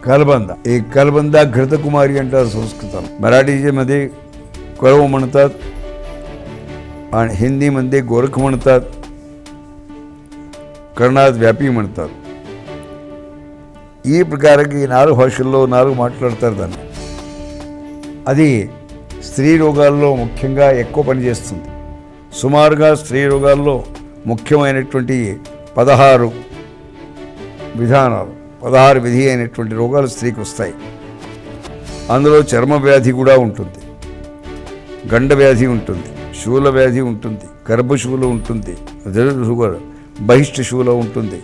कलबंद एक कलबंदा घृतकुमारी अंटार संस्कृत मराठी मध्ये कळव म्हणतात आणि हिंदी मध्ये गोरख म्हणतात, కర్ణాటక వ్యాపి म्हणतात. ఈ ప్రకారంగా ఈ 4 భాషల్లో 4 మాట్లాడతారు దాన్ని. అది స్త్రీ రోగాల్లో ముఖ్యంగా ఎక్కువ పనిచేస్తుంది. సుమారుగా స్త్రీ రోగాల్లో ముఖ్యమైనటువంటి 16 విధానాలు 16 విధి అయినటువంటి రోగాలు స్త్రీకి వస్తాయి. అందులో చర్మ వ్యాధి కూడా ఉంటుంది, గండ వ్యాధి ఉంటుంది, శూల వ్యాధి ఉంటుంది, గర్భశూల ఉంటుంది, బహిష్ఠశూల ఉంటుంది,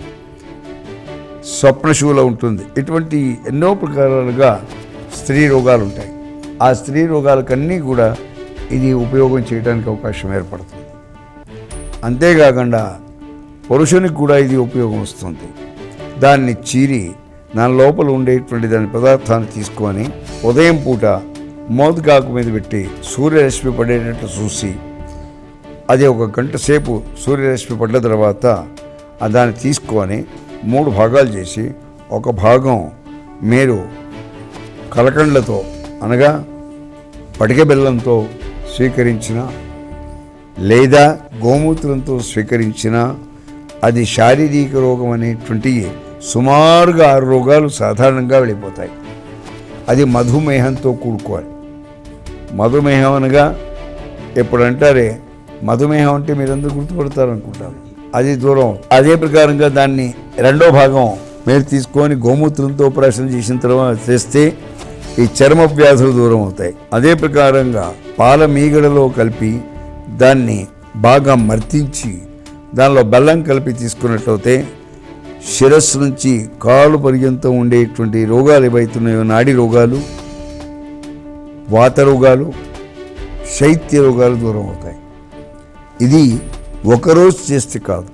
స్వప్నశూల ఉంటుంది. ఇటువంటి ఎన్నో ప్రకారాలుగా స్త్రీ రోగాలు ఉంటాయి. ఆ స్త్రీ రోగాలకన్నీ కూడా ఇది ఉపయోగం చేయడానికి అవకాశం ఏర్పడుతుంది. అంతేకాకుండా పురుషునికి కూడా ఇది ఉపయోగం వస్తుంది. దాన్ని చీరి దాని లోపల ఉండేటువంటి దాని పదార్థాన్ని తీసుకొని ఉదయం పూట మోదకాకు మీద పెట్టి సూర్యరశ్మి పడేటట్టు చూసి, అది 1 గంట సేపు సూర్యరశ్మి పడ్డ తర్వాత దాన్ని తీసుకొని 3 భాగాలు చేసి, ఒక భాగం మీరు కలకండ్లతో అనగా పటిక బెల్లంతో స్వీకరించిన లేదా గోమూత్రంతో స్వీకరించిన అది శారీరక రోగం అనేటువంటి సుమారుగా 6 రోగాలు సాధారణంగా వెళ్ళిపోతాయి. అది మధుమేహంతో కూడుకోవాలి. మధుమేహం అనగా ఎప్పుడంటారే మధుమేహం అంటే మీరందరూ గుర్తుపడతారు అనుకుంటారు, అది దూరం. అదే ప్రకారంగా దాన్ని 2వ భాగం మీరు తీసుకొని గోమూత్రంతో ఆపరేషన్ చేసిన తర్వాత చేస్తే ఈ చర్మ వ్యాధులు దూరం అవుతాయి. అదే ప్రకారంగా పాల మీగడలో కలిపి దాన్ని బాగా మర్తించి దానిలో బెల్లం కలిపి తీసుకున్నట్లయితే శిరస్సు నుంచి కాలు పర్యంతం ఉండేటువంటి రోగాలు ఏవైతున్నాయో, నాడి రోగాలు, వాత రోగాలు, శైత్య రోగాలు దూరం అవుతాయి. ఇది ఒకరోజు చేస్తే కాదు,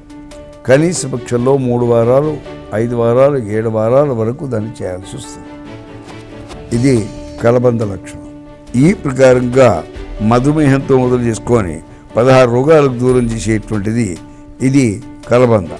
కనీస పక్షంలో 3 వారాలు, 5 వారాలు, 7 వారాల వరకు దాన్ని చేయాల్సి వస్తుంది. ఇది కలబంద లక్షణం. ఈ ప్రకారంగా మధుమేహంతో మొదలు చేసుకొని 16 రోగాలకు దూరం చేసేటువంటిది ఇది కలబంద.